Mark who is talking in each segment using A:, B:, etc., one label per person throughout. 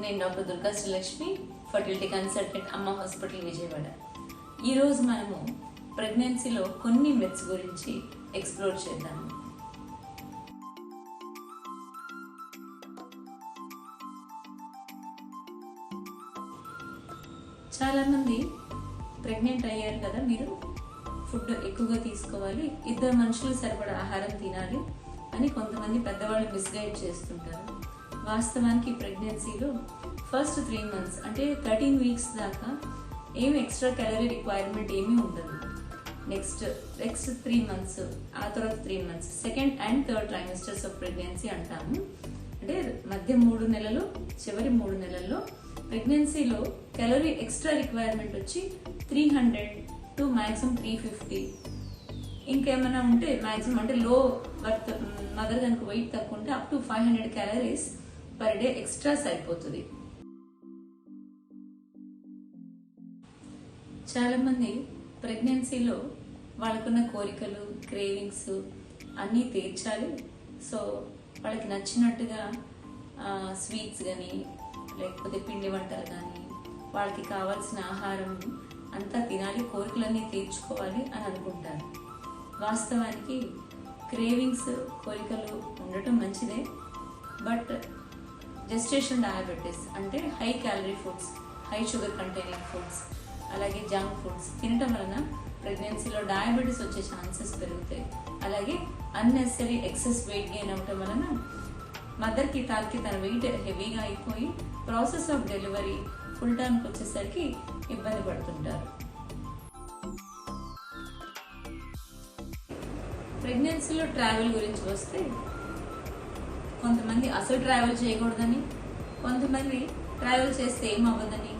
A: నేను doctor Durga Srilakshmi, fertility consultant, అమ్మ hospital, Vijayawada. ఈరోజు మనము ప్రెగ్నెన్సీలో కొన్ని మిత్స్ గురించి ఎక్స్ప్లోర్ చేద్దాము. చాలామంది ప్రెగ్నెంట్ అయ్యారు కదా, మీరు ఫుడ్ ఎక్కువగా తీసుకోవాలి, ఇద్దరు మనుషులు సరిపడా ఆహారం తినాలి అని కొంతమంది పెద్దవాళ్ళు మిస్గైడ్ చేస్తుంటారు. వాస్తవానికి ప్రెగ్నెన్సీలో ఫస్ట్ 3 months అంటే 13 weeks దాకా ఏమి ఎక్స్ట్రా క్యాలరీ రిక్వైర్మెంట్ ఏమీ ఉండదు. నెక్స్ట్ 3 months, ఆ తర్వాత 3 months, second and third trimesters of pregnancy అంటాము. అంటే మధ్య 3 నెలలు, చివరి 3 నెలల్లో ప్రెగ్నెన్సీలో క్యాలరీ ఎక్స్ట్రా రిక్వైర్మెంట్ వచ్చి 300 టు మ్యాక్సిమం 350. ఇంకేమైనా ఉంటే మ్యాక్సిమం అంటే లో బర్త్ మదర్ కనుక వెయిట్ తక్కువ ఉంటే up to 500 calories per day extra సరిపోతుంది. చాలా మంది ప్రెగ్నెన్సీలో వాళ్ళకున్న కోరికలు, క్రేవింగ్స్ అన్నీ తీర్చాలి. సో వాళ్ళకి నచ్చినట్టుగా స్వీట్స్ కానీ లేకపోతే పిండి వంటలు కానీ వాళ్ళకి కావాల్సిన ఆహారం అంతా తినాలి, కోరికలన్నీ తీర్చుకోవాలి అని అనుకుంటారు. వాస్తవానికి క్రేవింగ్స్, కోరికలు ఉండటం మంచిదే, బట్ జెస్టేషన్ డయాబెటీస్ అంటే high calorie foods, high sugar containing foods, అలాగే జంక్ ఫుడ్స్ తినటం వలన ప్రెగ్నెన్సీలో డయాబెటీస్ వచ్చే ఛాన్సెస్ పెరుగుతాయి. అలాగే అన్నెసరీ ఎక్సెస్ వెయిట్ గెయిన్ అవటం వలన మదర్కి తన వెయిట్ హెవీగా అయిపోయి ప్రాసెస్ ఆఫ్ డెలివరీ ఫుల్ టైంకి వచ్చేసరికి ఇబ్బంది పడుతుంటారు. ప్రెగ్నెన్సీలో ట్రావెల్ గురించి వస్తే కొంతమంది అసలు ట్రావెల్ చేయకూడదని, కొంతమంది ట్రావెల్ చేస్తే ఏమవ్వదని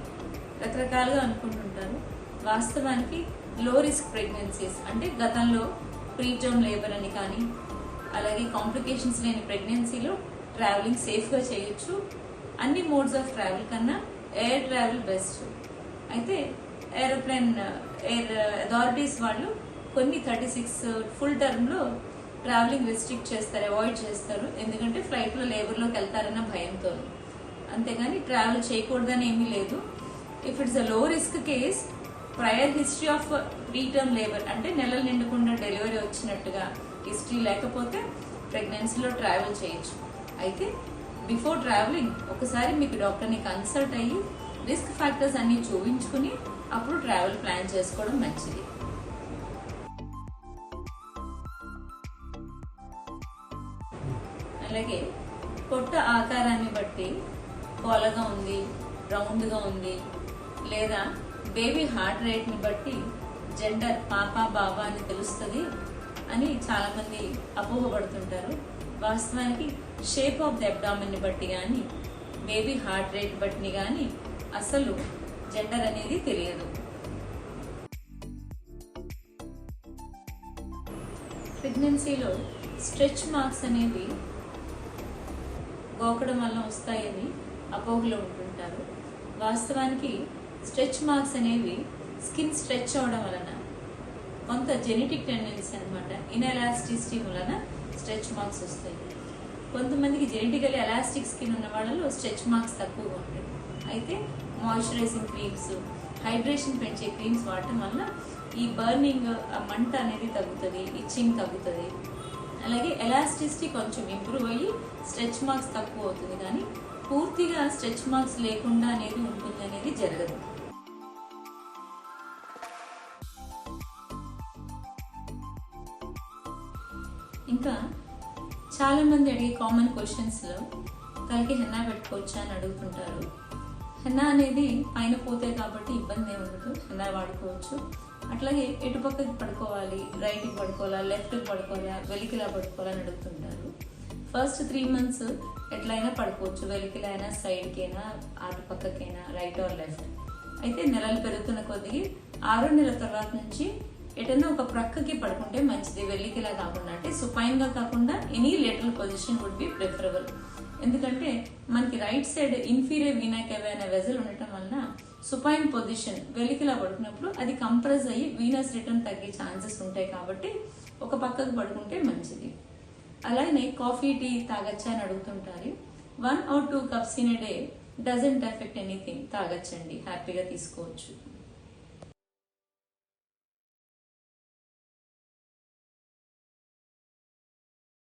A: రకరకాలుగా అనుకుంటుంటారు. వాస్తవానికి లో రిస్క్ ప్రెగ్నెన్సీస్ అంటే గతంలో ప్రీటర్మ్ లేబర్ అని కానీ అలాగే కాంప్లికేషన్స్ లేని ప్రెగ్నెన్సీలో ట్రావెలింగ్ సేఫ్గా చేయొచ్చు. అన్ని మోడ్స్ ఆఫ్ ట్రావెల్ కన్నా ఎయిర్ ట్రావెల్ బెస్ట్. అయితే ఎయిర్ అథారిటీస్ వాళ్ళు కొన్ని 36 ఫుల్ టర్మ్లో ట్రావెలింగ్ రెస్ట్రిక్ట్ చేస్తారు, అవాయిడ్ చేస్తారు. ఎందుకంటే ఫ్లైట్లో లేబర్లోకి వెళ్తారన్న భయంతో. అంతేగాని ట్రావెల్ చేయకూడదని ఏమీ లేదు. ఇఫ్ ఇట్స్ అ లో risk case, prior history of preterm labour అంటే నెలలు నిండకుండా డెలివరీ వచ్చినట్టుగా హిస్టరీ లేకపోతే ప్రెగ్నెన్సీలో ట్రావెల్ చేయొచ్చు. అయితే బిఫోర్ ట్రావెలింగ్ ఒకసారి మీకు డాక్టర్ని కన్సల్ట్ అయ్యి రిస్క్ ఫ్యాక్టర్స్ అన్ని చూపించుకుని అప్పుడు ట్రావెల్ ప్లాన్ చేసుకోవడం మంచిది. అలాగే పొట్ట ఆకారాన్ని బట్టి కోలగా ఉంది, రౌండ్గా ఉంది, లేదా బేబీ హార్ట్ రేట్ని బట్టి జెండర్ పాప బాబా అని తెలుస్తుంది అని చాలామంది అపోహపడుతుంటారు. వాస్తవానికి షేప్ ఆఫ్ ది అబ్డామిన్ని బట్టి కానీ బేబీ హార్ట్ రేట్ బట్టి కానీ అసలు జెండర్ అనేది తెలియదు. ప్రెగ్నెన్సీలో స్ట్రెచ్ మార్క్స్ అనేవి గోకడం వల్ల వస్తాయని అపోహలో ఉంటుంటారు. వాస్తవానికి స్ట్రెచ్ మార్క్స్ అనేవి స్కిన్ స్ట్రెచ్ అవడం వలన కొంత జెనెటిక్ టెండెన్సీ అనమాట, ఇన్ఎలాస్టిసిటీ వలన స్ట్రెచ్ మార్క్స్ వస్తాయి. కొంతమందికి జెనెటికలీ ఎలాస్టిక్ స్కిన్ ఉన్న వాళ్ళలో స్ట్రెచ్ మార్క్స్ తక్కువగా ఉంటాయి. అయితే మాయిశ్చరైజింగ్ క్రీమ్స్, హైడ్రేషన్ పెంచే క్రీమ్స్ వాడటం వల్ల ఈ బర్నింగ్, మంట అనేది తగ్గుతుంది, ఇచ్చింగ్ తగ్గుతుంది. అలాగే ఎలాస్టిసిటీ కొంచెం ఇంప్రూవ్ అయ్యి స్ట్రెచ్ మార్క్స్ తక్కువ అవుతుంది, కానీ పూర్తిగా స్ట్రెచ్ మార్క్స్ లేకుండా అనేది ఉంటుంది అనేది జరగదు. ఇంకా చాలా మంది అడిగే కామన్ క్వశ్చన్స్లో తలకి హెన్నా పెట్టుకోవచ్చా అని అడుగుతుంటారు. హెన్నా అనేది పైన పోతే కాబట్టి ఇబ్బంది ఏమి ఉండదు, హెన్నా వాడుకోవచ్చు. అట్లాగే ఎటు పక్కకి పడుకోవాలి, రైట్కి పడుకోవాలా, లెఫ్ట్కి పడుకోవాలా, వెలికిలా పడుకోవాలా అని అడుగుతుంటారు. ఫస్ట్ 3 months ఎట్లయినా పడుకోవచ్చు, వెలికిలైనా, సైడ్కైనా, అటు పక్కకైనా, రైట్ ఆర్ లెఫ్ట్. అయితే నెలలు పెరుగుతున్న కొద్దిగా 6వ నెల తర్వాత నుంచి ఎటన్నా ఒక ప్రక్కకి పడుకుంటే మంచిది, వెలికిలా కాకుండా. అంటే సుపైన్గా కాకుండా any lateral position would be preferable. ఎందుకంటే మనకి right side inferior vena cava అనే వెజల్ ఉండటం వలన సుపైన్ పొజిషన్ వెలికిలా పడుకున్నప్పుడు అది కంప్రెస్ అయ్యి వీనస్ రిటర్న్ తగ్గే ఛాన్సెస్ ఉంటాయి. కాబట్టి ఒక పక్కకు పడుకుంటే మంచిది. అలాగే కాఫీ, టీ తాగచ్చా అని అడుగుతుంటారు. 1 or 2 cups in a day doesn't effect anything, తాగొచ్చండి, హ్యాపీగా తీసుకోవచ్చు.